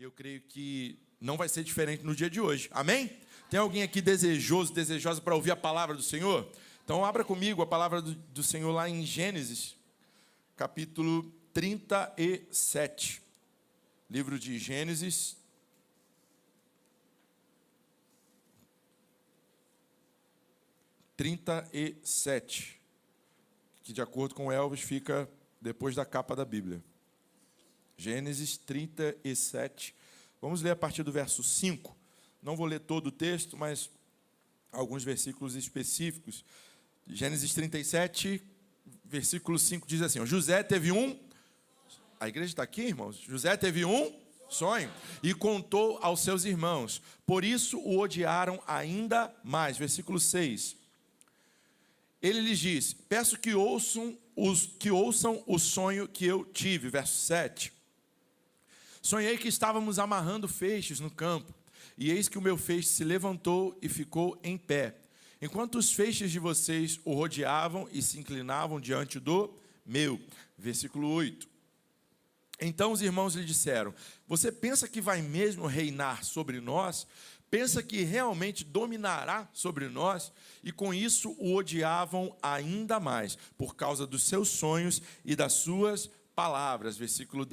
E eu creio que não vai ser diferente no dia de hoje. Amém? Tem alguém aqui desejoso, desejosa para ouvir a palavra do Senhor? Então abra comigo a palavra do Senhor lá em Gênesis, capítulo 37. Livro de Gênesis. Que de acordo com Elvis fica depois da capa da Bíblia. Gênesis 37. Vamos ler a partir do verso 5. Não vou ler todo o texto, mas alguns versículos específicos. Gênesis 37, versículo 5 diz assim: José teve um... A igreja está aqui, irmãos? José teve um sonho e contou aos seus irmãos. Por isso o odiaram ainda mais. Versículo 6. Ele lhes disse: peço que ouçam o sonho que eu tive. Verso 7. Sonhei que estávamos amarrando feixes no campo, e eis que o meu feixe se levantou e ficou em pé, enquanto os feixes de vocês o rodeavam e se inclinavam diante do meu. Versículo 8. Então os irmãos lhe disseram: você pensa que vai mesmo reinar sobre nós? Pensa que realmente dominará sobre nós? E com isso o odiavam ainda mais, por causa dos seus sonhos e das suas palavras. Versículo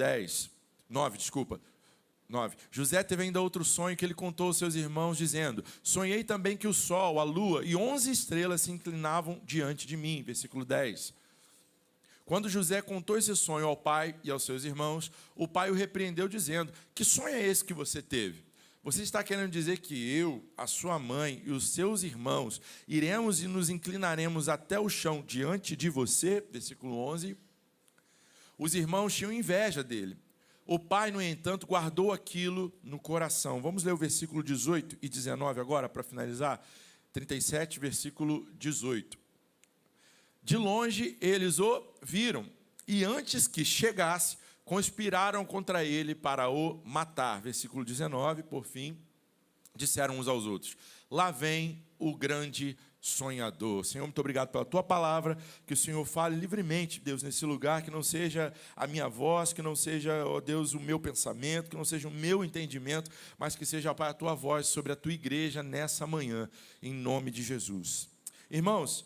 9. José teve ainda outro sonho que ele contou aos seus irmãos, dizendo: sonhei também que o sol, a lua e 11 estrelas se inclinavam diante de mim. Versículo 10. Quando José contou esse sonho ao pai e aos seus irmãos, o pai o repreendeu, dizendo: que sonho é esse que você teve? Você está querendo dizer que eu, a sua mãe e os seus irmãos iremos e nos inclinaremos até o chão diante de você? Versículo 11. Os irmãos tinham inveja dele. O pai, no entanto, guardou aquilo no coração. Vamos ler o versículo 18 e 19 agora, para finalizar. 37, versículo 18. De longe eles o viram, e antes que chegasse, conspiraram contra ele para o matar. Versículo 19, por fim, disseram uns aos outros: lá vem o grande sonhador. Senhor, muito obrigado pela tua palavra, que o Senhor fale livremente, Deus, nesse lugar, que não seja a minha voz, que não seja, ó Deus, o meu pensamento, que não seja o meu entendimento, mas que seja, Pai, a tua voz sobre a tua igreja nessa manhã, em nome de Jesus. Irmãos,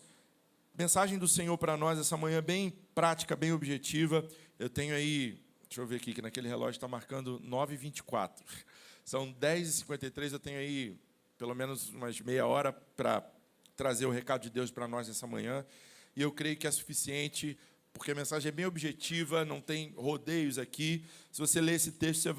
mensagem do Senhor para nós essa manhã bem prática, bem objetiva. Eu tenho aí, deixa eu ver aqui, que naquele relógio está marcando 9h24. São 10h53, eu tenho aí pelo menos umas meia hora para trazer o recado de Deus para nós essa manhã. E eu creio que é suficiente, porque a mensagem é bem objetiva, não tem rodeios aqui. Se você ler esse texto,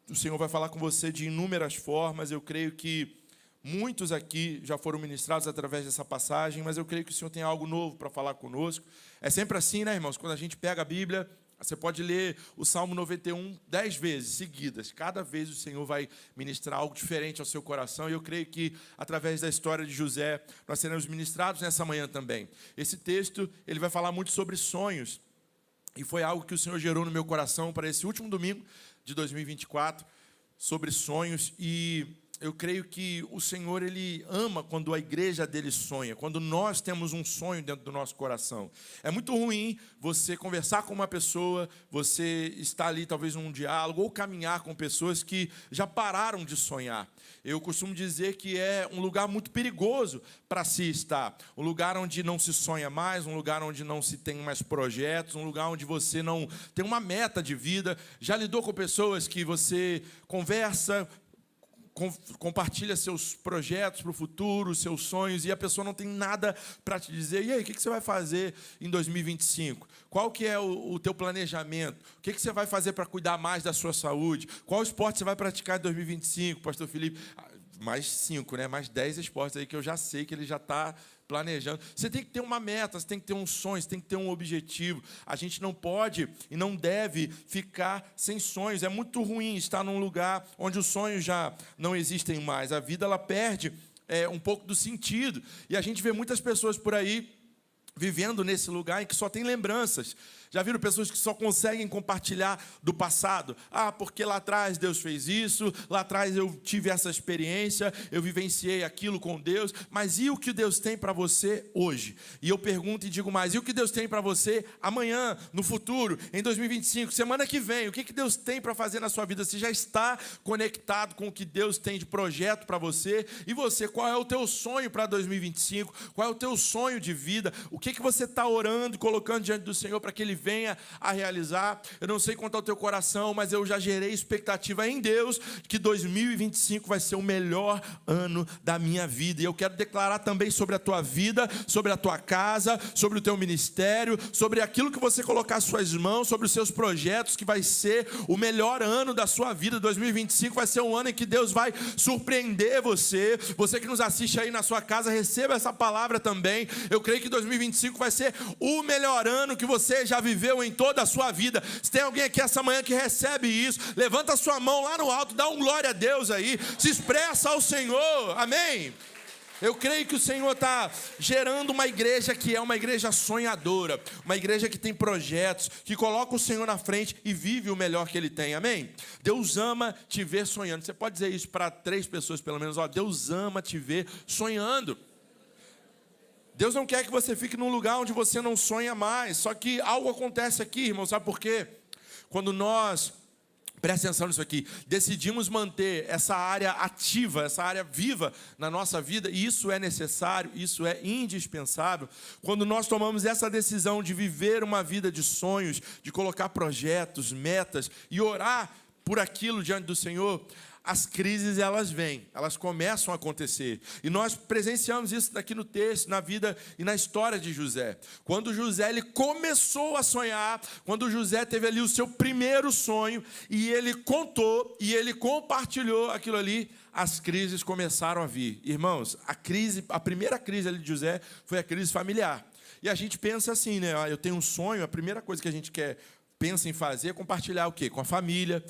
o Senhor vai falar com você de inúmeras formas. Eu creio que muitos aqui já foram ministrados através dessa passagem, mas eu creio que o Senhor tem algo novo para falar conosco. É sempre assim, né, irmãos? Quando a gente pega a Bíblia, você pode ler o Salmo 91 10 vezes seguidas. Cada vez o Senhor vai ministrar algo diferente ao seu coração. E eu creio que, através da história de José, nós seremos ministrados nessa manhã também. Esse texto, ele vai falar muito sobre sonhos. E foi algo que o Senhor gerou no meu coração para esse último domingo de 2024, sobre sonhos. E eu creio que o Senhor, Ele ama quando a igreja dele sonha, quando nós temos um sonho dentro do nosso coração. É muito ruim você conversar com uma pessoa, você estar ali talvez num diálogo, ou caminhar com pessoas que já pararam de sonhar. Eu costumo dizer que é um lugar muito perigoso para se estar. Um lugar onde não se sonha mais, um lugar onde não se tem mais projetos, um lugar onde você não tem uma meta de vida. Já lidou com pessoas que você conversa, compartilha seus projetos para o futuro, seus sonhos, e a pessoa não tem nada para te dizer. E aí, o que você vai fazer em 2025? Qual que é o teu planejamento? O que você vai fazer para cuidar mais da sua saúde? Qual esporte você vai praticar em 2025, pastor Felipe? Mais 5, né? Mais 10 esportes aí que eu já sei que ele já está planejando. Você tem que ter uma meta, você tem que ter um sonho, você tem que ter um objetivo. A gente não pode e não deve ficar sem sonhos. É muito ruim estar num lugar onde os sonhos já não existem mais. A vida, ela perde um pouco do sentido. E a gente vê muitas pessoas por aí vivendo nesse lugar em que só tem lembranças. Já viram pessoas que só conseguem compartilhar do passado? Ah, porque lá atrás Deus fez isso, lá atrás eu tive essa experiência, eu vivenciei aquilo com Deus, mas e o que Deus tem para você hoje? E eu pergunto e digo mais, e o que Deus tem para você amanhã, no futuro, em 2025, semana que vem? O que Deus tem para fazer na sua vida? Você já está conectado com o que Deus tem de projeto para você? E você, qual é o teu sonho para 2025? Qual é o teu sonho de vida? O que você está orando e colocando diante do Senhor para que Ele venha a realizar? Eu não sei quanto ao teu coração, mas eu já gerei expectativa em Deus que 2025 vai ser o melhor ano da minha vida. E eu quero declarar também sobre a tua vida, sobre a tua casa, sobre o teu ministério, sobre aquilo que você colocar as suas mãos, sobre os seus projetos, que vai ser o melhor ano da sua vida. 2025 vai ser um ano em que Deus vai surpreender você. Você que nos assiste aí na sua casa, receba essa palavra também. Eu creio que 2025 vai ser o melhor ano que você já viveu em toda a sua vida. Se tem alguém aqui essa manhã que recebe isso, levanta a sua mão lá no alto, dá um glória a Deus aí, se expressa ao Senhor, amém? Eu creio que o Senhor está gerando uma igreja que é uma igreja sonhadora, uma igreja que tem projetos, que coloca o Senhor na frente e vive o melhor que Ele tem, amém? Deus ama te ver sonhando. Você pode dizer isso para 3 pessoas pelo menos, ó, Deus ama te ver sonhando. Deus não quer que você fique num lugar onde você não sonha mais. Só que algo acontece aqui, irmão, sabe por quê? Quando nós, presta atenção nisso aqui, decidimos manter essa área ativa, essa área viva na nossa vida, e isso é necessário, isso é indispensável. Quando nós tomamos essa decisão de viver uma vida de sonhos, de colocar projetos, metas e orar por aquilo diante do Senhor, as crises, elas vêm, elas começam a acontecer. E nós presenciamos isso aqui no texto, na vida e na história de José. Quando José ele começou a sonhar, quando José teve ali o seu primeiro sonho, e ele contou, e ele compartilhou aquilo ali, as crises começaram a vir. Irmãos, a primeira crise ali de José foi a crise familiar. E a gente pensa assim, né? Eu tenho um sonho, a primeira coisa que a gente pensa em fazer é compartilhar o quê? Com a família.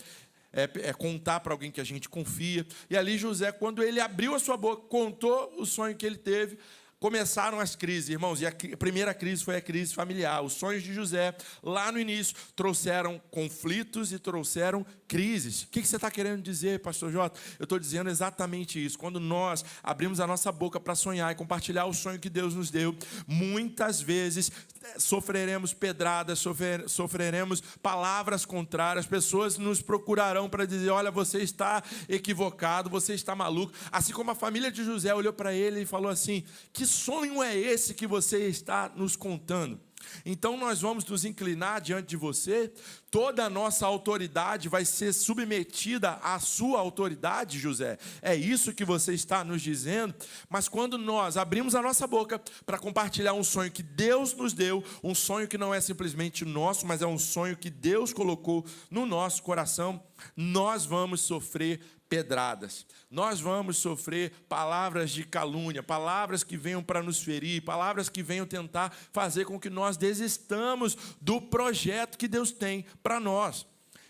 É contar para alguém que a gente confia. E ali José, quando ele abriu a sua boca, contou o sonho que ele teve, começaram as crises, irmãos. E a primeira crise foi a crise familiar. Os sonhos de José, lá no início, trouxeram conflitos e trouxeram crises. O que você está querendo dizer, pastor Jota? Eu estou dizendo exatamente isso. Quando nós abrimos a nossa boca para sonhar e compartilhar o sonho que Deus nos deu, muitas vezes sofreremos pedradas, sofreremos palavras contrárias, pessoas nos procurarão para dizer, olha, você está equivocado, você está maluco. Assim como a família de José olhou para ele e falou assim, que sonho é esse que você está nos contando? Então nós vamos nos inclinar diante de você, toda a nossa autoridade vai ser submetida à sua autoridade, José. É isso que você está nos dizendo? Mas quando nós abrimos a nossa boca para compartilhar um sonho que Deus nos deu, um sonho que não é simplesmente nosso, mas é um sonho que Deus colocou no nosso coração, nós vamos sofrer pedradas, nós vamos sofrer palavras de calúnia, palavras que venham para nos ferir, palavras que venham tentar fazer com que nós desistamos do projeto que Deus tem para nós.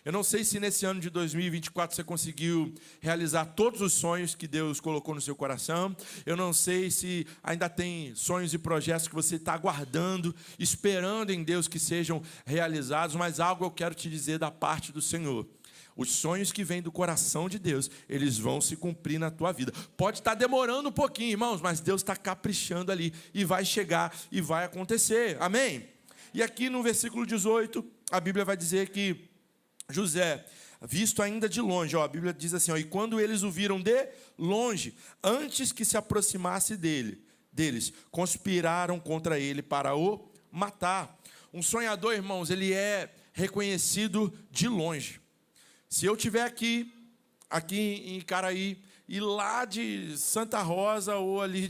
Eu não sei se nesse ano de 2024 você conseguiu realizar todos os sonhos que Deus colocou no seu coração. Eu não sei se ainda tem sonhos e projetos que você está aguardando, esperando em Deus que sejam realizados, mas algo eu quero te dizer da parte do Senhor. Os sonhos que vêm do coração de Deus, eles vão se cumprir na tua vida. Pode estar demorando um pouquinho, irmãos, mas Deus está caprichando ali e vai chegar e vai acontecer. Amém? E aqui no versículo 18, a Bíblia vai dizer que José, visto ainda de longe, a Bíblia diz assim, e quando eles o viram de longe, antes que se aproximasse deles, conspiraram contra ele para o matar. Um sonhador, irmãos, ele é reconhecido de longe. Se eu estiver aqui em Icaraí, e lá de Santa Rosa, ou ali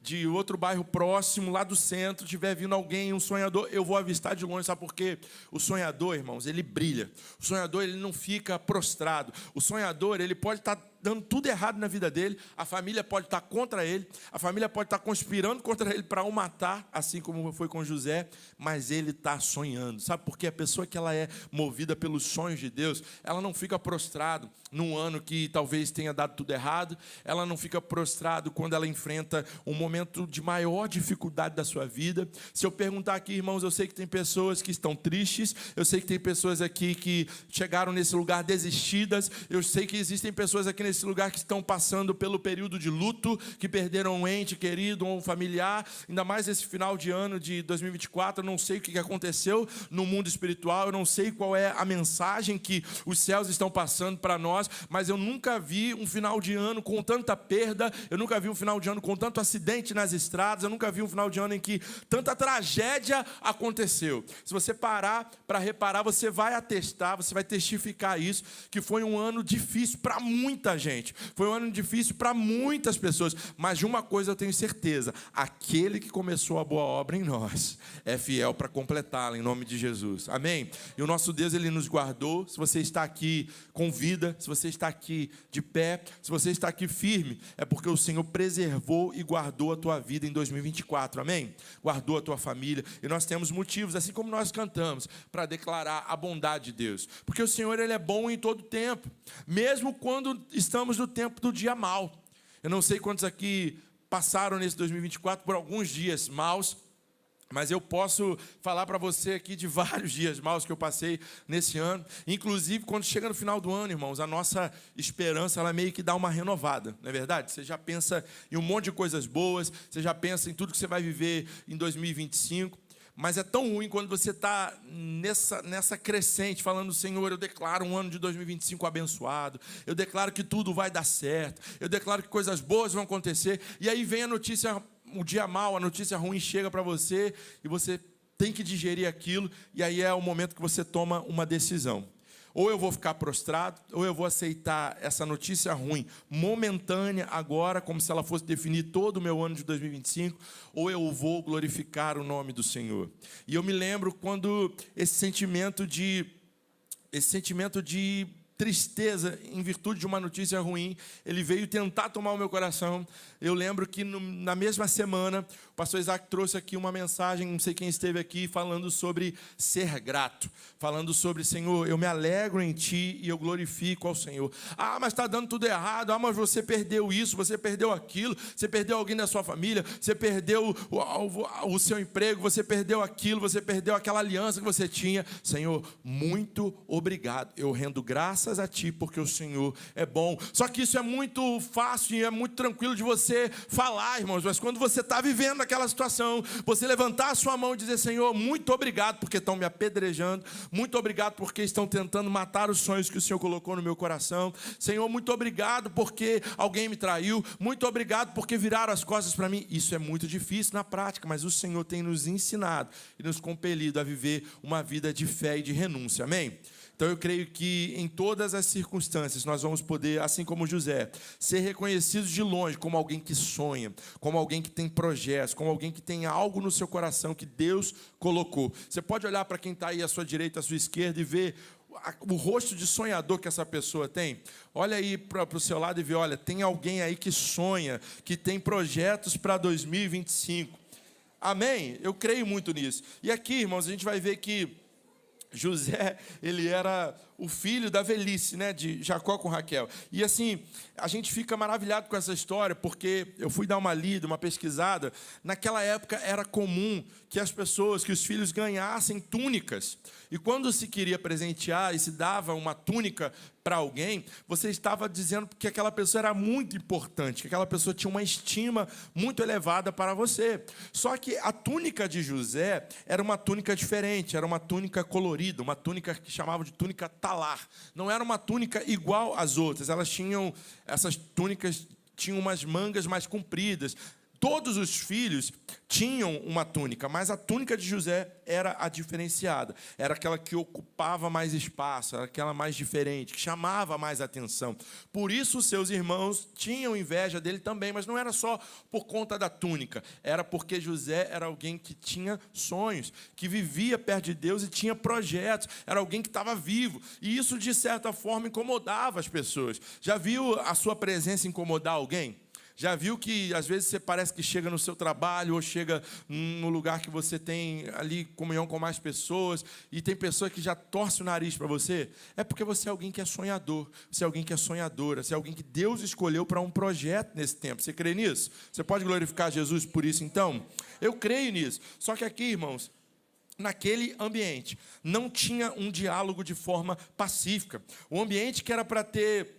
de outro bairro próximo, lá do centro, estiver vindo alguém, um sonhador, eu vou avistar de longe, sabe por quê? O sonhador, irmãos, ele brilha. O sonhador, ele não fica prostrado. O sonhador, ele pode estar dando tudo errado na vida dele, a família pode estar contra ele, a família pode estar conspirando contra ele para o matar, assim como foi com José, mas ele está sonhando. Sabe por quê? A pessoa que ela é movida pelos sonhos de Deus, ela não fica prostrado num ano que talvez tenha dado tudo errado, ela não fica prostrado quando ela enfrenta um momento de maior dificuldade da sua vida. Se eu perguntar aqui, irmãos, eu sei que tem pessoas que estão tristes, eu sei que tem pessoas aqui que chegaram nesse lugar desistidas, eu sei que existem pessoas aqui nesse lugar que estão passando pelo período de luto, que perderam um ente querido ou um familiar, ainda mais esse final de ano de 2024, eu não sei o que aconteceu no mundo espiritual, eu não sei qual é a mensagem que os céus estão passando para nós, mas eu nunca vi um final de ano com tanta perda, eu nunca vi um final de ano com tanto acidente nas estradas, eu nunca vi um final de ano em que tanta tragédia aconteceu. Se você parar para reparar, você vai atestar, você vai testificar isso, que foi um ano difícil para muita gente, foi um ano difícil para muitas pessoas, mas de uma coisa eu tenho certeza, aquele que começou a boa obra em nós é fiel para completá-la, em nome de Jesus, amém? E o nosso Deus, Ele nos guardou. Se você está aqui com vida, se você está aqui de pé, se você está aqui firme, é porque o Senhor preservou e guardou a tua vida em 2024, amém? Guardou a tua família, e nós temos motivos, assim como nós cantamos, para declarar a bondade de Deus, porque o Senhor, Ele é bom em todo tempo, mesmo quando estamos no tempo do dia mau. Eu não sei quantos aqui passaram nesse 2024 por alguns dias maus, mas eu posso falar para você aqui de vários dias maus que eu passei nesse ano. Inclusive, quando chega no final do ano, irmãos, a nossa esperança, ela meio que dá uma renovada, não é verdade? Você já pensa em um monte de coisas boas, você já pensa em tudo que você vai viver em 2025. Mas é tão ruim quando você está nessa crescente, falando: Senhor, eu declaro um ano de 2025 abençoado, eu declaro que tudo vai dar certo, eu declaro que coisas boas vão acontecer, e aí vem a notícia, o dia mau, a notícia ruim chega para você, e você tem que digerir aquilo, e aí é o momento que você toma uma decisão. Ou eu vou ficar prostrado, ou eu vou aceitar essa notícia ruim, momentânea agora, como se ela fosse definir todo o meu ano de 2025, ou eu vou glorificar o nome do Senhor. E eu me lembro quando esse sentimento de tristeza, em virtude de uma notícia ruim, ele veio tentar tomar o meu coração. Eu lembro que na mesma semana, o pastor Isaac trouxe aqui uma mensagem, não sei quem esteve aqui, falando sobre ser grato, falando sobre: Senhor, eu me alegro em Ti e eu glorifico ao Senhor. Ah, mas está dando tudo errado. Ah, mas você perdeu isso, você perdeu aquilo, você perdeu alguém da sua família, você perdeu o seu emprego, você perdeu aquilo, você perdeu aquela aliança que você tinha. Senhor, muito obrigado. Eu rendo graças a Ti, porque o Senhor é bom. Só que isso é muito fácil e é muito tranquilo de você falar, irmãos, mas quando você está vivendo aquela situação, você levantar a sua mão e dizer: Senhor, muito obrigado porque estão me apedrejando, muito obrigado porque estão tentando matar os sonhos que o Senhor colocou no meu coração, Senhor, muito obrigado porque alguém me traiu, muito obrigado porque viraram as costas para mim. Isso é muito difícil na prática, mas o Senhor tem nos ensinado e nos compelido a viver uma vida de fé e de renúncia, amém? Então eu creio que em todas as circunstâncias nós vamos poder, assim como José, ser reconhecidos de longe como alguém que sonha, como alguém que tem projetos, como alguém que tem algo no seu coração que Deus colocou. Você pode olhar para quem está aí à sua direita, à sua esquerda, e ver o rosto de sonhador que essa pessoa tem. Olha aí para o seu lado e vê: olha, tem alguém aí que sonha, que tem projetos para 2025. Amém? Eu creio muito nisso. E aqui, irmãos, a gente vai ver que José, ele era o filho da velhice, né, de Jacó com Raquel. E assim, a gente fica maravilhado com essa história, porque eu fui dar uma lida, uma pesquisada. Naquela época era comum que as pessoas, que os filhos ganhassem túnicas. E quando se queria presentear e se dava uma túnica para alguém, você estava dizendo que aquela pessoa era muito importante, que aquela pessoa tinha uma estima muito elevada para você. Só que a túnica de José era uma túnica diferente, era uma túnica colorida, uma túnica que chamavam de túnica talar. Não era uma túnica igual às outras, essas túnicas tinham umas mangas mais compridas, Todos os filhos tinham uma túnica, mas a túnica de José era a diferenciada. Era aquela que ocupava mais espaço, era aquela mais diferente, que chamava mais atenção. Por isso, seus irmãos tinham inveja dele também, mas não era só por conta da túnica. Era porque José era alguém que tinha sonhos, que vivia perto de Deus e tinha projetos. Era alguém que estava vivo. E isso, de certa forma, incomodava as pessoas. Já viu a sua presença incomodar alguém? Já viu que, às vezes, você parece que chega no seu trabalho ou chega no lugar que você tem ali comunhão com mais pessoas e tem pessoa que já torce o nariz para você? É porque você é alguém que é sonhador, você é alguém que é sonhadora, você é alguém que Deus escolheu para um projeto nesse tempo. Você crê nisso? Você pode glorificar Jesus por isso, então? Eu creio nisso. Só que aqui, irmãos, naquele ambiente, não tinha um diálogo de forma pacífica. O ambiente que era para ter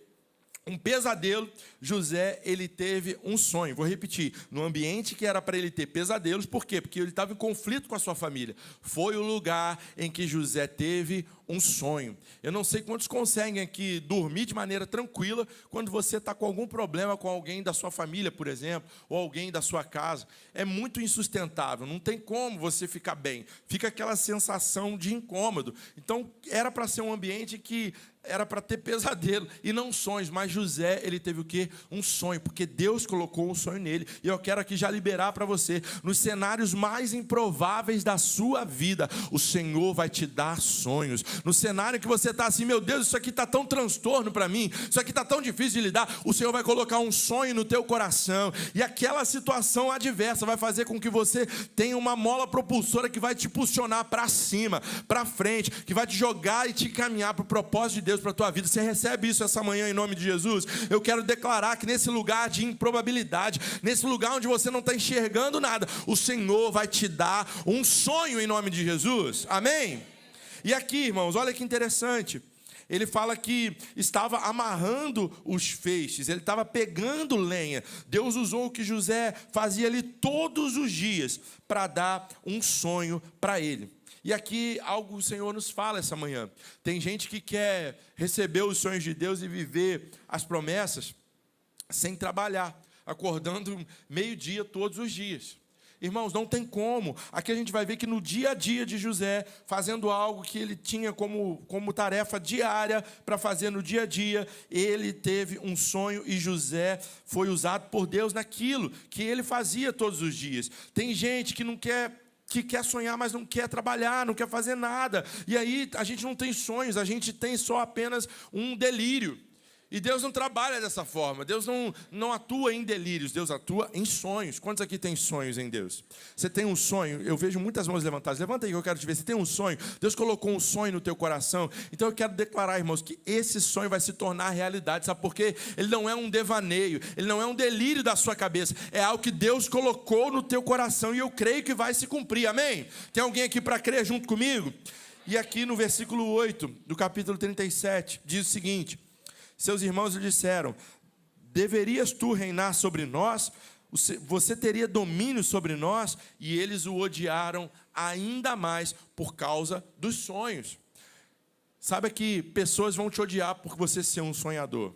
um pesadelo, José, ele teve um sonho. Vou repetir, no ambiente que era para ele ter pesadelos, por quê? Porque ele estava em conflito com a sua família. Foi o lugar em que José teve um sonho. Eu não sei quantos conseguem aqui dormir de maneira tranquila quando você está com algum problema com alguém da sua família, por exemplo, ou alguém da sua casa. É muito insustentável, não tem como você ficar bem. Fica aquela sensação de incômodo. Então, era para ser um ambiente que era para ter pesadelo e não sonhos, mas José, ele teve o quê? Um sonho, porque Deus colocou um sonho nele. E eu quero aqui já liberar para você, nos cenários mais improváveis da sua vida, o Senhor vai te dar sonhos. No cenário que você está assim, meu Deus, isso aqui está tão transtorno para mim, isso aqui está tão difícil de lidar, o Senhor vai colocar um sonho no teu coração, e aquela situação adversa vai fazer com que você tenha uma mola propulsora que vai te impulsionar para cima, para frente, que vai te jogar e te caminhar para o propósito de Deus para a tua vida. Você recebe isso essa manhã em nome de Jesus? Eu quero declarar que nesse lugar de improbabilidade, nesse lugar onde você não está enxergando nada, o Senhor vai te dar um sonho em nome de Jesus. Amém? E aqui, irmãos, olha que interessante. Ele fala que estava amarrando os feixes, ele estava pegando lenha. Deus usou o que José fazia ali todos os dias para dar um sonho para ele. E aqui algo o Senhor nos fala essa manhã. Tem gente que quer receber os sonhos de Deus e viver as promessas sem trabalhar, acordando meio-dia todos os dias. Irmãos, não tem como. Aqui a gente vai ver que no dia a dia de José, fazendo algo que ele tinha como tarefa diária para fazer no dia a dia, ele teve um sonho e José foi usado por Deus naquilo que ele fazia todos os dias. Tem gente que quer sonhar, mas não quer trabalhar, não quer fazer nada. E aí a gente não tem sonhos, a gente tem só apenas um delírio. E Deus não trabalha dessa forma. Deus não atua em delírios, Deus atua em sonhos. Quantos aqui tem sonhos em Deus? Você tem um sonho? Eu vejo muitas mãos levantadas. Levanta aí que eu quero te ver. Você tem um sonho? Deus colocou um sonho no teu coração. Então eu quero declarar, irmãos, que esse sonho vai se tornar realidade. Sabe por quê? Ele não é um devaneio, ele não é um delírio da sua cabeça. É algo que Deus colocou no teu coração e eu creio que vai se cumprir. Amém? Tem alguém aqui para crer junto comigo? E aqui no versículo 8 do capítulo 37, diz o seguinte: seus irmãos lhe disseram: deverias tu reinar sobre nós? Você teria domínio sobre nós? E eles o odiaram ainda mais por causa dos sonhos. Sabe que pessoas vão te odiar por você ser um sonhador.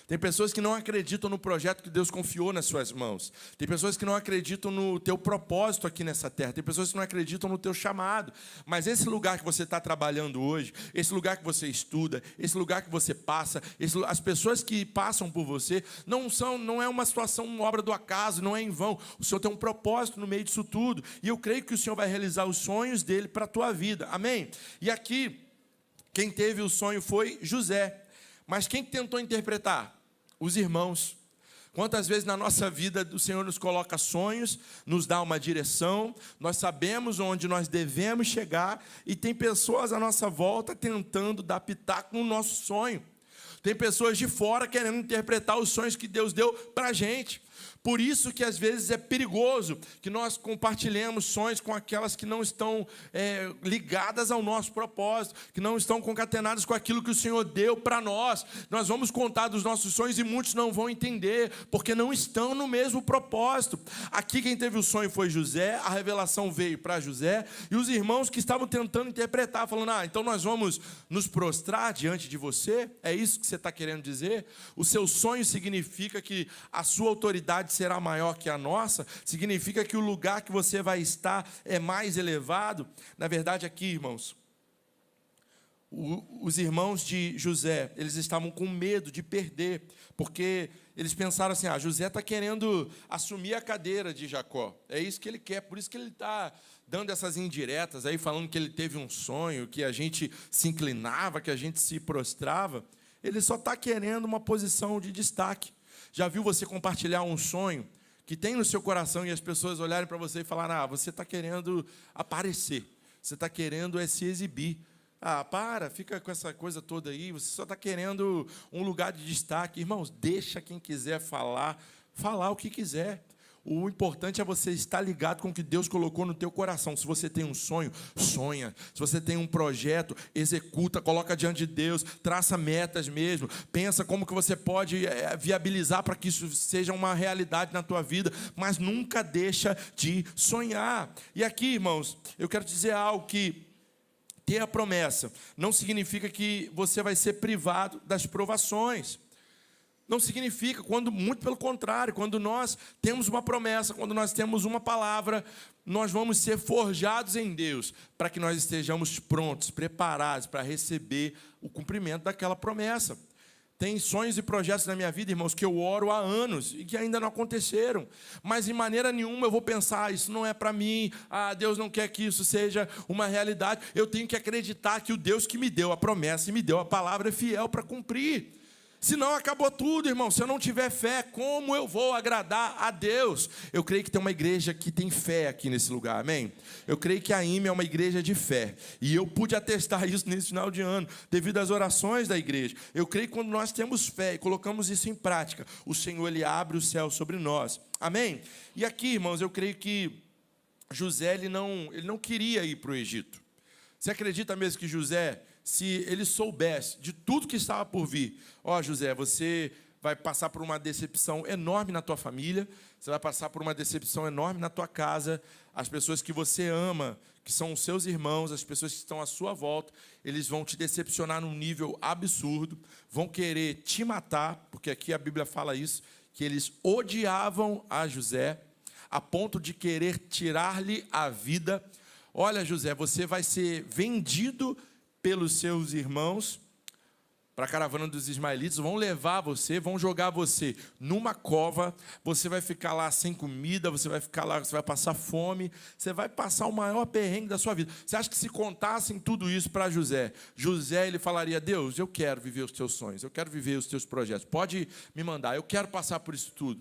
Tem pessoas que não acreditam no projeto que Deus confiou nas suas mãos. Tem pessoas que não acreditam no teu propósito aqui nessa terra. Tem pessoas que não acreditam no teu chamado. Mas esse lugar que você está trabalhando hoje, esse lugar que você estuda, esse lugar que você passa, as pessoas que passam por você, não é uma situação, uma obra do acaso, não é em vão. O Senhor tem um propósito no meio disso tudo. E eu creio que o Senhor vai realizar os sonhos dele para a tua vida. Amém? E aqui, quem teve o sonho foi José. Mas quem tentou interpretar? Os irmãos. Quantas vezes na nossa vida o Senhor nos coloca sonhos, nos dá uma direção, nós sabemos onde nós devemos chegar e tem pessoas à nossa volta tentando dar pitaco no nosso sonho. Tem pessoas de fora querendo interpretar os sonhos que Deus deu para a gente. Por isso que às vezes é perigoso que nós compartilhemos sonhos com aquelas que não estão ligadas ao nosso propósito, que não estão concatenadas com aquilo que o Senhor deu para nós. Nós vamos contar dos nossos sonhos e muitos não vão entender, porque não estão no mesmo propósito. Aqui quem teve o sonho foi José, a revelação veio para José, e os irmãos que estavam tentando interpretar, falando: então nós vamos nos prostrar diante de você? É isso que você está querendo dizer? O seu sonho significa que a sua autoridade prioridade será maior que a nossa? Significa que o lugar que você vai estar é mais elevado? Na verdade, aqui, irmãos, os irmãos de José, eles estavam com medo de perder, porque eles pensaram assim, José está querendo assumir a cadeira de Jacó, é isso que ele quer, por isso que ele está dando essas indiretas, aí falando que ele teve um sonho, que a gente se inclinava, que a gente se prostrava. Ele só está querendo uma posição de destaque. Já viu você compartilhar um sonho que tem no seu coração e as pessoas olharem para você e falarem, você está querendo aparecer, você está querendo se exibir. Fica com essa coisa toda aí, você só está querendo um lugar de destaque. Irmãos, deixa quem quiser falar o que quiser. O importante é você estar ligado com o que Deus colocou no teu coração. Se você tem um sonho, sonha. Se você tem um projeto, executa, coloca diante de Deus, traça metas mesmo. Pensa como que você pode viabilizar para que isso seja uma realidade na tua vida, mas nunca deixa de sonhar. E aqui, irmãos, eu quero dizer algo que ter a promessa não significa que você vai ser privado das provações. Não significa, muito pelo contrário, quando nós temos uma promessa, quando nós temos uma palavra, nós vamos ser forjados em Deus, para que nós estejamos prontos, preparados para receber o cumprimento daquela promessa. Tem sonhos e projetos na minha vida, irmãos, que eu oro há anos e que ainda não aconteceram. Mas, de maneira nenhuma, eu vou pensar, isso não é para mim, Deus não quer que isso seja uma realidade. Eu tenho que acreditar que o Deus que me deu a promessa e me deu a palavra é fiel para cumprir. Senão acabou tudo, irmão. Se eu não tiver fé, como eu vou agradar a Deus? Eu creio que tem uma igreja que tem fé aqui nesse lugar, amém? Eu creio que a IME é uma igreja de fé. E eu pude atestar isso nesse final de ano, devido às orações da igreja. Eu creio que quando nós temos fé e colocamos isso em prática, o Senhor, Ele abre o céu sobre nós, amém? E aqui, irmãos, eu creio que José, ele não queria ir para o Egito. Você acredita mesmo que José, se ele soubesse de tudo que estava por vir, José, você vai passar por uma decepção enorme na tua família, você vai passar por uma decepção enorme na tua casa, as pessoas que você ama, que são os seus irmãos, as pessoas que estão à sua volta, eles vão te decepcionar num nível absurdo, vão querer te matar, porque aqui a Bíblia fala isso, que eles odiavam a José, a ponto de querer tirar-lhe a vida. Olha, José, você vai ser vendido pelos seus irmãos para a caravana dos ismaelitas, vão levar você, vão jogar você numa cova, você vai ficar lá sem comida, você vai ficar lá, você vai passar fome, você vai passar o maior perrengue da sua vida. Você acha que se contassem tudo isso para José, ele falaria, Deus, eu quero viver os teus sonhos, eu quero viver os teus projetos, pode me mandar, eu quero passar por isso tudo.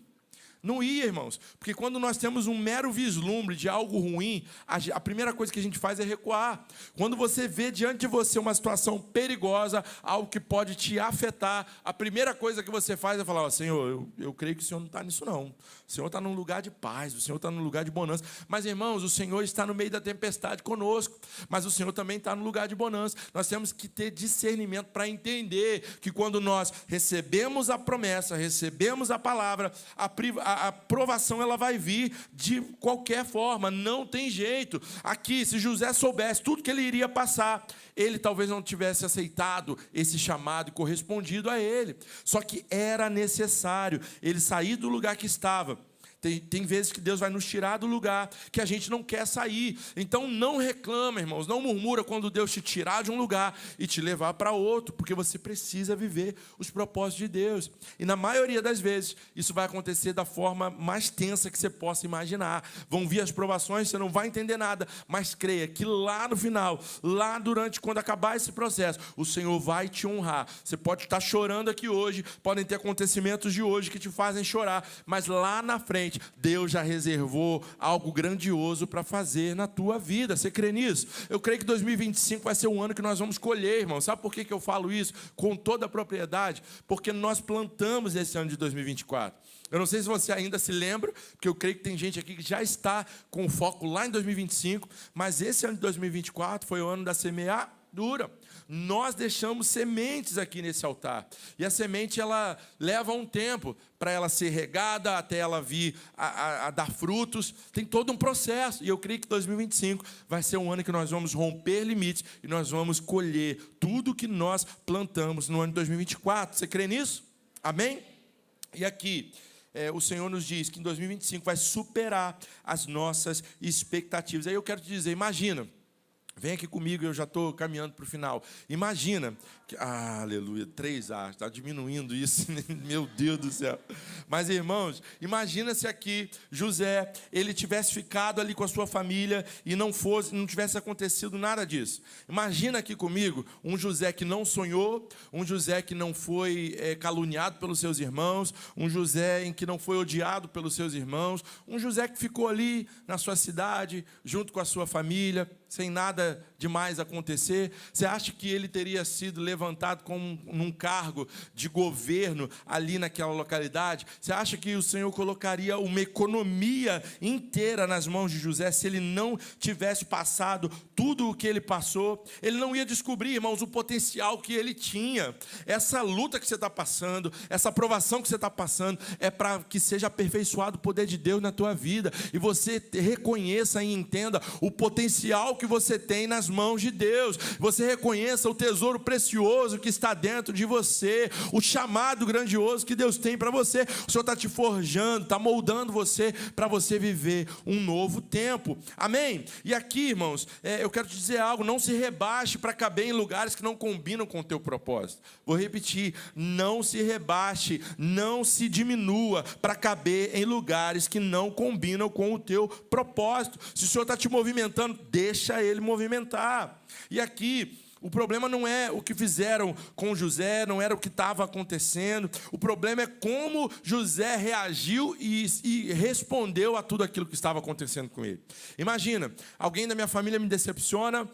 Não ia, irmãos, porque quando nós temos um mero vislumbre de algo ruim, a primeira coisa que a gente faz é recuar. Quando você vê diante de você uma situação perigosa, algo que pode te afetar, a primeira coisa que você faz é falar, Senhor, eu creio que o Senhor não está nisso não. O Senhor está num lugar de paz, o Senhor está num lugar de bonança. Mas, irmãos, o Senhor está no meio da tempestade conosco, mas o Senhor também está no lugar de bonança. Nós temos que ter discernimento para entender que quando nós recebemos a promessa, recebemos a palavra, a provação ela vai vir de qualquer forma, não tem jeito. Aqui, se José soubesse tudo que ele iria passar, ele talvez não tivesse aceitado esse chamado e correspondido a ele. Só que era necessário ele sair do lugar que estava. Tem vezes que Deus vai nos tirar do lugar que a gente não quer sair. Então não reclama, irmãos, não murmura quando Deus te tirar de um lugar e te levar para outro, porque você precisa viver os propósitos de Deus. E na maioria das vezes, isso vai acontecer da forma mais tensa que você possa imaginar. Vão vir as provações, você não vai entender nada, mas creia que lá no final, lá durante, quando acabar esse processo, o Senhor vai te honrar. Você pode estar chorando aqui hoje, podem ter acontecimentos de hoje que te fazem chorar, mas lá na frente, Deus já reservou algo grandioso para fazer na tua vida. Você crê nisso? Eu creio que 2025 vai ser um ano que nós vamos colher, irmão. Sabe por que eu falo isso com toda a propriedade? Porque nós plantamos esse ano de 2024. Eu não sei se você ainda se lembra, porque eu creio que tem gente aqui que já está com foco lá em 2025, mas esse ano de 2024 foi o ano da semeadura. Nós deixamos sementes aqui nesse altar. E a semente, ela leva um tempo para ela ser regada, até ela vir a dar frutos. Tem todo um processo. E eu creio que 2025 vai ser um ano que nós vamos romper limites e nós vamos colher tudo que nós plantamos no ano de 2024. Você crê nisso? Amém? E aqui, o Senhor nos diz que em 2025 vai superar as nossas expectativas. Aí eu quero te dizer, imagina, vem aqui comigo, eu já estou caminhando para o final. Imagina, aleluia, 3A, está diminuindo isso, meu Deus do céu. Mas, irmãos, imagina se aqui José, ele tivesse ficado ali com a sua família e não tivesse acontecido nada disso. Imagina aqui comigo um José que não sonhou, um José que não foi caluniado pelos seus irmãos, um José em que não foi odiado pelos seus irmãos, um José que ficou ali na sua cidade, junto com a sua família, sem nada demais acontecer. Você acha que ele teria sido levantado num cargo de governo ali naquela localidade? Você acha que o Senhor colocaria uma economia inteira nas mãos de José se ele não tivesse passado tudo o que ele passou? Ele não ia descobrir, irmãos, o potencial que ele tinha. Essa luta que você está passando, essa provação que você está passando, é para que seja aperfeiçoado o poder de Deus na tua vida, e você reconheça e entenda o potencial que você tem nas mãos de Deus. Você reconheça o tesouro precioso que está dentro de você, o chamado grandioso que Deus tem para você. O Senhor está te forjando, está moldando você para você viver um novo tempo. Amém? E aqui, irmãos, eu quero te dizer algo: não se rebaixe para caber em lugares que não combinam com o teu propósito. Vou repetir: não se rebaixe, não se diminua para caber em lugares que não combinam com o teu propósito. Se o Senhor está te movimentando, deixa Ele movimentar. E aqui, o problema não é o que fizeram com José, não era o que estava acontecendo. O problema é como José reagiu e respondeu a tudo aquilo que estava acontecendo com ele. Imagina, alguém da minha família me decepciona,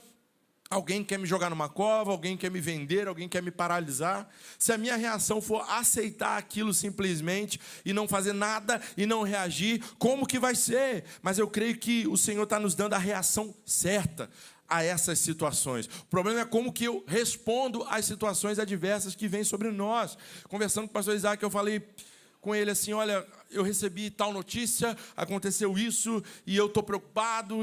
alguém quer me jogar numa cova, alguém quer me vender, alguém quer me paralisar. Se a minha reação for aceitar aquilo simplesmente e não fazer nada e não reagir, como que vai ser? Mas eu creio que o Senhor está nos dando a reação certa a essas situações. O problema é como que eu respondo às situações adversas que vêm sobre nós. Conversando com o pastor Isaac, eu falei com ele assim: olha, eu recebi tal notícia, aconteceu isso, e eu estou preocupado.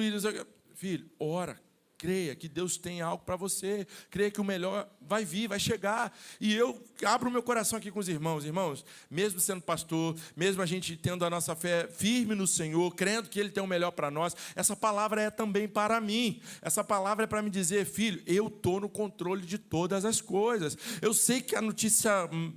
Filho, ora, creia que Deus tem algo para você, creia que o melhor vai vir, vai chegar. E eu abro o meu coração aqui com os irmãos. Irmãos, mesmo sendo pastor, mesmo a gente tendo a nossa fé firme no Senhor, crendo que Ele tem o melhor para nós, essa palavra é também para mim. Essa palavra é para me dizer: filho, eu estou no controle de todas as coisas. Eu sei que a notícia,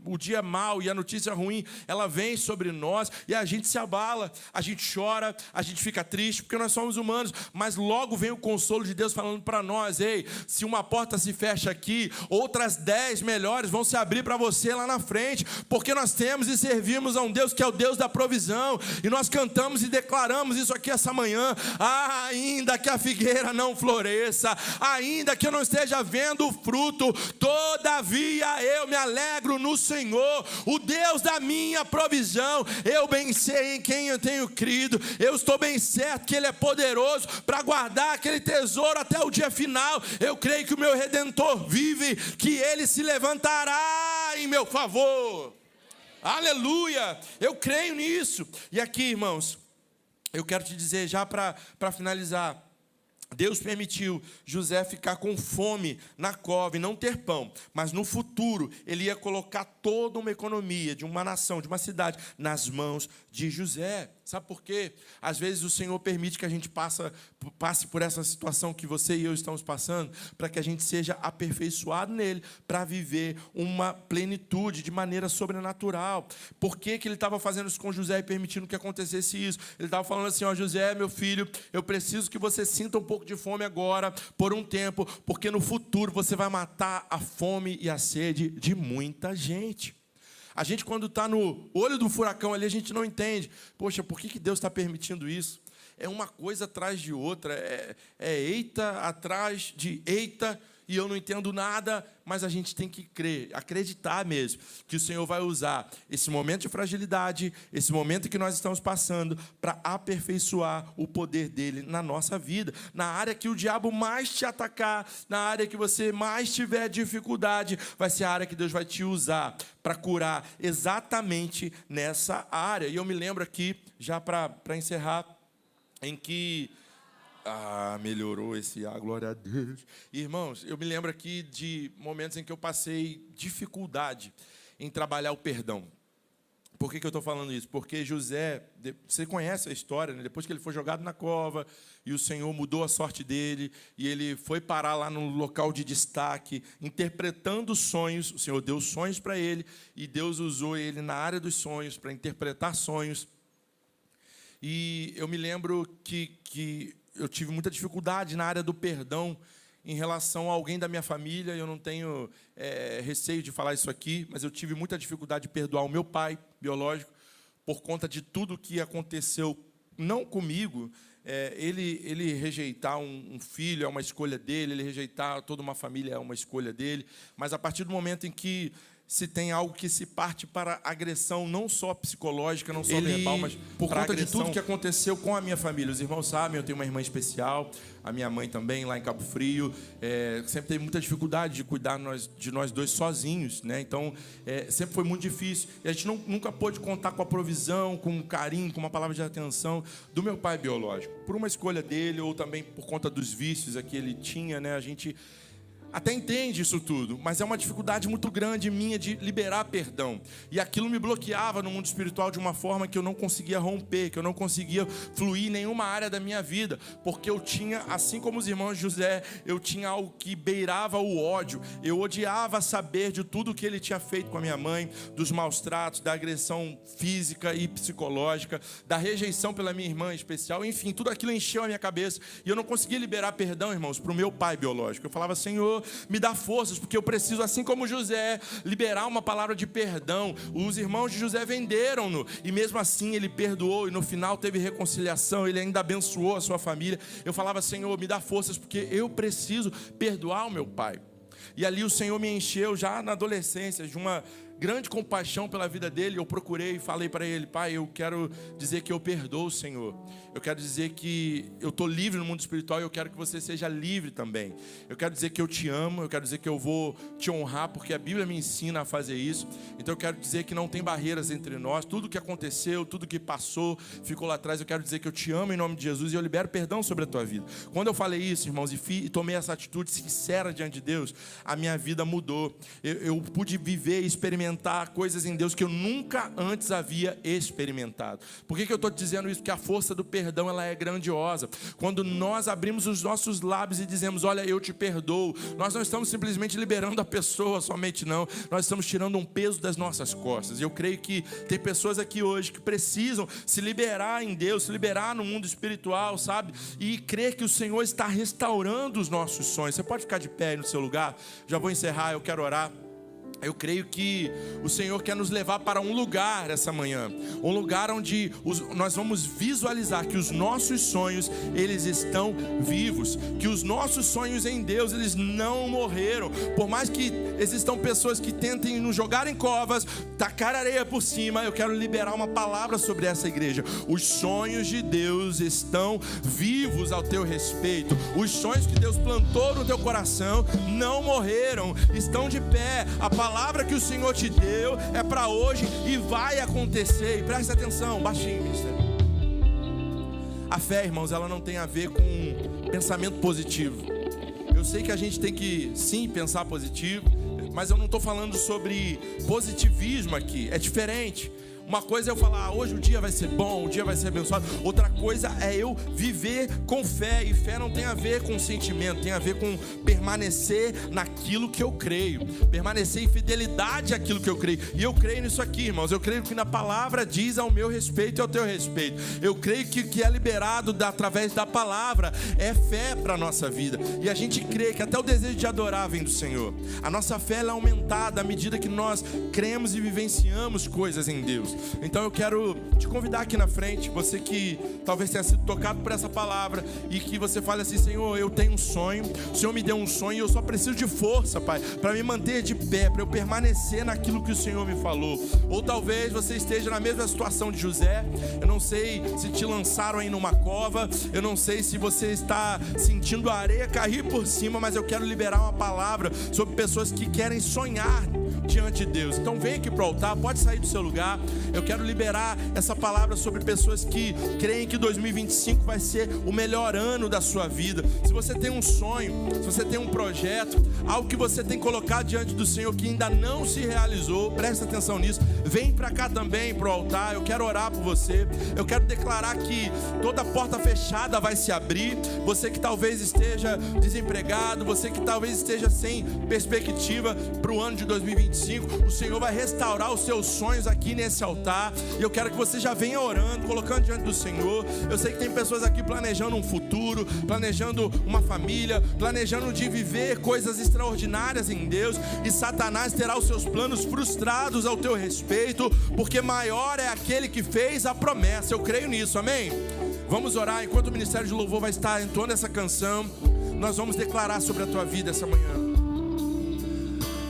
o dia mau e a notícia ruim, ela vem sobre nós e a gente se abala, a gente chora, a gente fica triste, porque nós somos humanos, mas logo vem o consolo de Deus falando para nós: ei, se uma porta se fecha aqui, outras 10 melhores vão se abrir para você lá na frente, porque nós temos e servimos a um Deus que é o Deus da provisão. E nós cantamos e declaramos isso aqui essa manhã: ainda que a figueira não floresça, ainda que eu não esteja vendo o fruto, todavia eu me alegro no Senhor, o Deus da minha provisão. Eu bem sei em quem eu tenho crido, eu estou bem certo que Ele é poderoso para guardar aquele tesouro até o dia final. Eu creio que o meu Redentor vive, que Ele se levantará em meu favor. Aleluia, eu creio nisso. E aqui, irmãos, eu quero te dizer, já para finalizar, Deus permitiu José ficar com fome na cova e não ter pão, mas no futuro Ele ia colocar toda uma economia de uma nação, de uma cidade, nas mãos de José. Sabe por quê? Às vezes o Senhor permite que a gente passe por essa situação que você e eu estamos passando, para que a gente seja aperfeiçoado nele, para viver uma plenitude de maneira sobrenatural. Por que que Ele estava fazendo isso com José e permitindo que acontecesse isso? Ele estava falando assim: ó, José, meu filho, eu preciso que você sinta um pouco de fome agora, por um tempo, porque no futuro você vai matar a fome e a sede de muita gente. A gente, quando está no olho do furacão ali, a gente não entende. Poxa, por que Deus está permitindo isso? É uma coisa atrás de outra, é eita atrás de eita, e eu não entendo nada, mas a gente tem que crer, acreditar mesmo, que o Senhor vai usar esse momento de fragilidade, esse momento que nós estamos passando, para aperfeiçoar o poder dEle na nossa vida. Na área que o diabo mais te atacar, na área que você mais tiver dificuldade, vai ser a área que Deus vai te usar para curar exatamente nessa área. E eu me lembro aqui, já para encerrar, em que... melhorou esse glória a Deus. Irmãos, eu me lembro aqui de momentos em que eu passei dificuldade em trabalhar o perdão. Por que eu estou falando isso? Porque José, você conhece a história, né? Depois que ele foi jogado na cova e o Senhor mudou a sorte dele e ele foi parar lá no local de destaque, interpretando sonhos. O Senhor deu sonhos para ele e Deus usou ele na área dos sonhos para interpretar sonhos. E eu me lembro que eu tive muita dificuldade na área do perdão em relação a alguém da minha família. Eu não tenho receio de falar isso aqui, mas eu tive muita dificuldade de perdoar o meu pai biológico por conta de tudo que aconteceu, não comigo. Ele rejeitar um filho é uma escolha dele, ele rejeitar toda uma família é uma escolha dele, mas a partir do momento em que se tem algo que se parte para agressão, não só psicológica, não só verbal, mas por conta de tudo que aconteceu com a minha família. Os irmãos sabem, eu tenho uma irmã especial, a minha mãe também, lá em Cabo Frio. Sempre teve muita dificuldade de cuidar de nós dois sozinhos, né? Então, sempre foi muito difícil. E a gente nunca pôde contar com a provisão, com o carinho, com uma palavra de atenção do meu pai biológico. Por uma escolha dele, ou também por conta dos vícios que ele tinha, né? A gente até entende isso tudo, mas é uma dificuldade muito grande minha de liberar perdão. E aquilo me bloqueava no mundo espiritual de uma forma que eu não conseguia romper, que eu não conseguia fluir em nenhuma área da minha vida, porque eu tinha, assim como os irmãos de José, eu tinha algo que beirava o ódio. Eu odiava saber de tudo que ele tinha feito com a minha mãe, dos maus tratos, da agressão física e psicológica, da rejeição pela minha irmã em especial. Enfim, tudo aquilo encheu a minha cabeça e eu não conseguia liberar perdão, irmãos, para o meu pai biológico. Eu falava: Senhor, me dá forças, porque eu preciso, assim como José, liberar uma palavra de perdão. Os irmãos de José venderam-no, e mesmo assim ele perdoou, e no final teve reconciliação, ele ainda abençoou a sua família. Eu falava: Senhor, me dá forças, porque eu preciso perdoar o meu pai. E ali o Senhor me encheu, já na adolescência, de uma grande compaixão pela vida dele. Eu procurei e falei para ele: Pai, eu quero dizer que eu perdoo o Senhor. Eu quero dizer que eu estou livre no mundo espiritual e eu quero que você seja livre também. Eu quero dizer que eu te amo, eu quero dizer que eu vou te honrar, porque a Bíblia me ensina a fazer isso. Então eu quero dizer que não tem barreiras entre nós. Tudo que aconteceu, tudo que passou, ficou lá atrás. Eu quero dizer que eu te amo em nome de Jesus e eu libero perdão sobre a tua vida. Quando eu falei isso, irmãos, e tomei essa atitude sincera diante de Deus, a minha vida mudou. Eu pude viver e experimentar coisas em Deus que eu nunca antes havia experimentado. Por que eu estou te dizendo isso? Porque a força do perdão, ela é grandiosa. Quando nós abrimos os nossos lábios e dizemos: olha, eu te perdoo, nós não estamos simplesmente liberando a pessoa somente, não. Nós estamos tirando um peso das nossas costas. E eu creio que tem pessoas aqui hoje que precisam se liberar em Deus, se liberar no mundo espiritual, sabe? E crer que o Senhor está restaurando os nossos sonhos. Você pode ficar de pé aí no seu lugar? Já vou encerrar, eu quero orar. Eu creio que o Senhor quer nos levar para um lugar essa manhã, um lugar onde nós vamos visualizar que os nossos sonhos, eles estão vivos, que os nossos sonhos em Deus, eles não morreram. Por mais que existam pessoas que tentem nos jogar em covas, tacar areia por cima, eu quero liberar uma palavra sobre essa igreja. Os sonhos de Deus estão vivos ao teu respeito. Os sonhos que Deus plantou no teu coração não morreram, estão de pé. A palavra que o Senhor te deu é para hoje e vai acontecer. E presta atenção, baixinho, ministério. A fé, irmãos, ela não tem a ver com pensamento positivo. Eu sei que a gente tem que sim pensar positivo, mas eu não estou falando sobre positivismo aqui. É diferente. Uma coisa é eu falar: hoje o dia vai ser bom, o dia vai ser abençoado. Outra coisa é eu viver com fé. E fé não tem a ver com sentimento, tem a ver com permanecer naquilo que eu creio, permanecer em fidelidade àquilo que eu creio. E eu creio nisso aqui, irmãos. Eu creio que na palavra diz ao meu respeito e ao teu respeito. Eu creio que o que é liberado através da palavra é fé para a nossa vida. E a gente crê que até o desejo de adorar vem do Senhor. A nossa fé ela é aumentada à medida que nós cremos e vivenciamos coisas em Deus. Então eu quero te convidar aqui na frente, você que talvez tenha sido tocado por essa palavra e que você fale assim: Senhor, eu tenho um sonho, o Senhor me deu um sonho e eu só preciso de força, Pai, para me manter de pé, para eu permanecer naquilo que o Senhor me falou. Ou talvez você esteja na mesma situação de José. Eu não sei se te lançaram aí numa cova, eu não sei se você está sentindo a areia cair por cima, mas eu quero liberar uma palavra sobre pessoas que querem sonhar diante de Deus. Então vem aqui para o altar, pode sair do seu lugar. Eu quero liberar essa palavra sobre pessoas que creem que 2025 vai ser o melhor ano da sua vida. Se você tem um sonho, se você tem um projeto, algo que você tem colocado diante do Senhor que ainda não se realizou, presta atenção nisso. Vem para cá também, para o altar. Eu quero orar por você. Eu quero declarar que toda porta fechada vai se abrir. Você que talvez esteja desempregado, você que talvez esteja sem perspectiva para o ano de 2025, o Senhor vai restaurar os seus sonhos aqui nesse altar. E eu quero que você já venha orando, colocando diante do Senhor. Eu sei que tem pessoas aqui planejando um futuro, planejando uma família, planejando de viver coisas extraordinárias em Deus, e Satanás terá os seus planos frustrados ao teu respeito, porque maior é aquele que fez a promessa. Eu creio nisso, amém? Vamos orar. Enquanto o Ministério de Louvor vai estar entoando essa canção, nós vamos declarar sobre a tua vida essa manhã.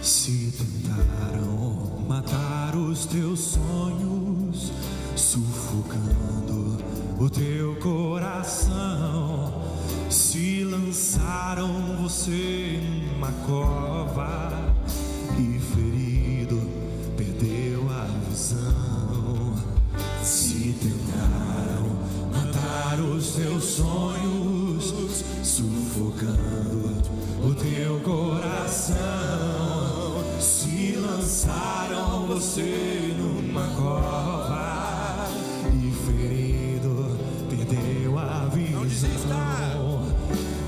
Se tentaram matar os teus sonhos, sufocando o teu coração, se lançaram você numa cova e ferido perdeu a visão. Se tentaram matar os teus sonhos, sufocando o teu coração, se lançaram você numa cova e ferido perdeu a visão.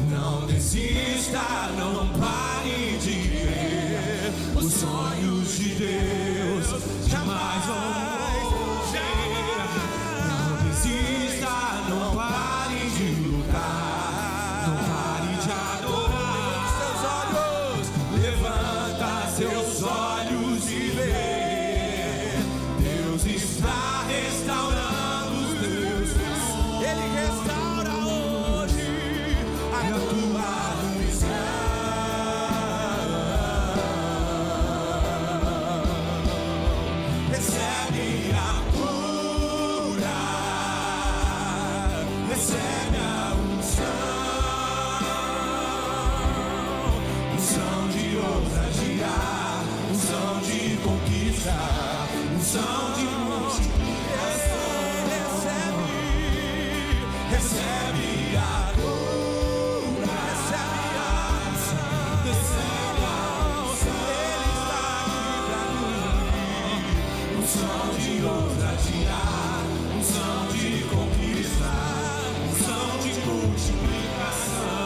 Não desista, não pare de ver. Os sonhos de Deus jamais vão morrer. Não desista, não pare de lutar, não pare de adorar. Seus olhos, levanta seus olhos e vê. Deus está restaurando os teus sonhos. Ele restaura hoje a tua visão. Recebe a cura, recebe a unção de ousadia, unção de conquista, unção de multiplicação. Recebe a cura, recebe a unção, recebe a unção. Ele está aqui pra mim. Unção de ousadia, unção de conquista, unção de multiplicação.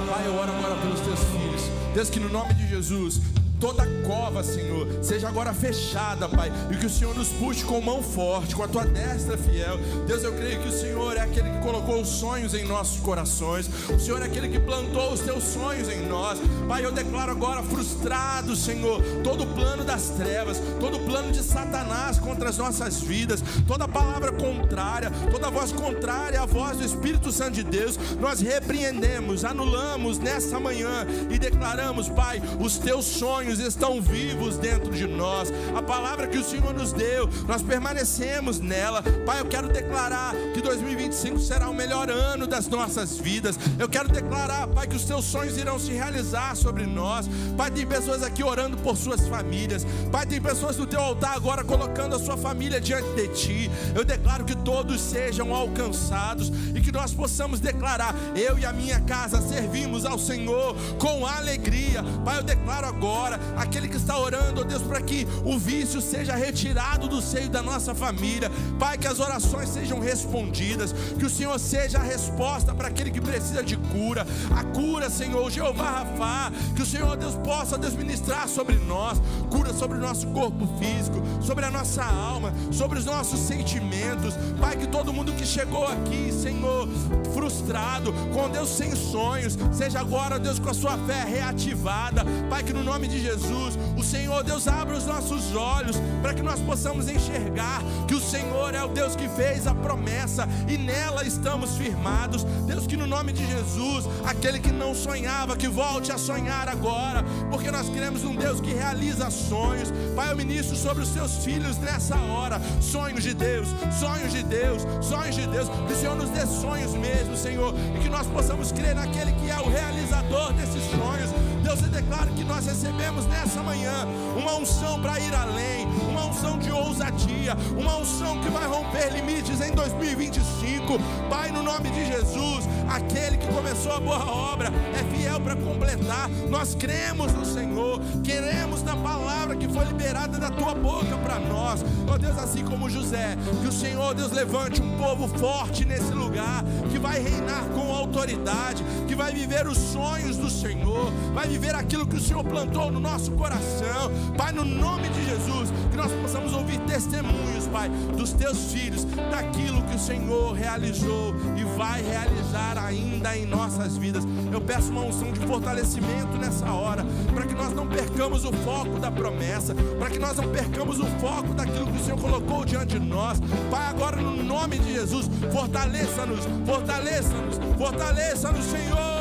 Pai, eu oro agora pelos teus filhos. Deus, que no nome de Jesus toda cova, Senhor, seja agora fechada, Pai, e que o Senhor nos puxe com mão forte, com a tua destra fiel. Deus, eu creio que o Senhor é aquele que colocou os sonhos em nossos corações, o Senhor é aquele que plantou os teus sonhos em nós. Pai, eu declaro agora frustrado, Senhor, todo o plano das trevas, todo o plano de Satanás contra as nossas vidas, toda palavra contrária, toda voz contrária à voz do Espírito Santo de Deus, nós repreendemos, anulamos nessa manhã e declaramos, Pai, os teus sonhos estão vivos dentro de nós. A palavra que o Senhor nos deu, nós permanecemos nela. Pai, eu quero declarar que 2025 será o melhor ano das nossas vidas. Eu quero declarar, Pai, que os teus sonhos irão se realizar sobre nós. Pai, tem pessoas aqui orando por suas famílias. Pai, tem pessoas no teu altar agora colocando a sua família diante de ti. Eu declaro que todos sejam alcançados e que nós possamos declarar: eu e a minha casa servimos ao Senhor com alegria. Pai, eu declaro agora, aquele que está orando, ó Deus, para que o vício seja retirado do seio da nossa família. Pai, que as orações sejam respondidas, que o Senhor seja a resposta para aquele que precisa de cura. A cura, Senhor, o Jeová Rafá, que o Senhor, Deus, possa, Deus, ministrar sobre nós, cura sobre o nosso corpo físico, sobre a nossa alma, sobre os nossos sentimentos. Pai, que todo mundo que chegou aqui, Senhor, frustrado, com Deus sem sonhos, seja agora, Deus, com a sua fé reativada. Pai, que no nome de Jesus, o Senhor, Deus, abra os nossos olhos para que nós possamos enxergar que o Senhor é o Deus que fez a promessa e nela estamos firmados. Deus, que no nome de Jesus, aquele que não sonhava, que volte a sonhar agora, porque nós queremos um Deus que realiza sonhos. Pai, eu ministro sobre os seus filhos nessa hora, sonhos de Deus, sonhos de Deus, sonhos de Deus. Que o Senhor nos dê sonhos mesmo, Senhor, e que nós possamos crer naquele que é o realizador desses sonhos. Deus, eu declaro que nós recebemos nessa manhã uma unção para ir além, uma unção de ousadia, uma unção que vai romper limites em 2025. Pai, no nome de Jesus, aquele que começou a boa obra é fiel para completar. Nós cremos no Senhor, queremos na palavra que foi liberada da tua boca para nós. Ó Deus, assim como José, que o Senhor, Deus, levante um povo forte nesse lugar, que vai reinar com autoridade, que vai viver os sonhos do Senhor, vai viver aquilo que o Senhor plantou no nosso coração. Pai, no nome de Jesus, que nós possamos ouvir testemunhos, Pai, dos teus filhos, daquilo que o Senhor realizou e vai realizar ainda em nossas vidas. Eu peço uma unção de fortalecimento nessa hora, para que nós não percamos o foco da promessa, para que nós não percamos o foco daquilo que o Senhor colocou diante de nós. Pai, agora no nome de Jesus, fortaleça-nos, fortaleça-nos, fortaleça-nos, Senhor.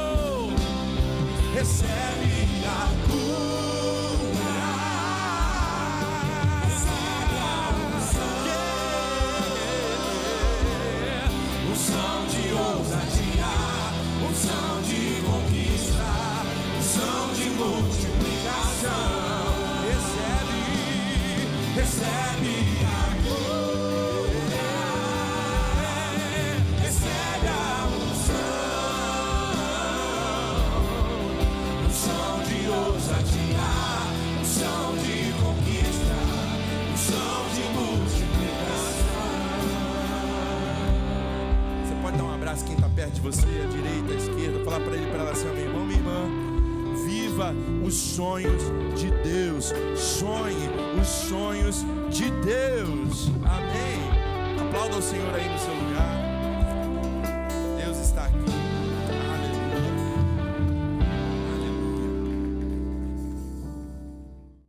Recebe a cura, recebe a unção de ousadia, unção de conquista, unção de multiplicação. Recebe a cura, recebe a unção de ousadia, unção de conquista, unção de multiplicação. Você pode dar um abraço quem está perto de você, à direita, à esquerda, falar para ele, para ela assim: meu irmão, minha irmã, viva os sonhos de Deus, sonhe os sonhos de Deus. Amém. Aplauda o Senhor aí no seu lugar.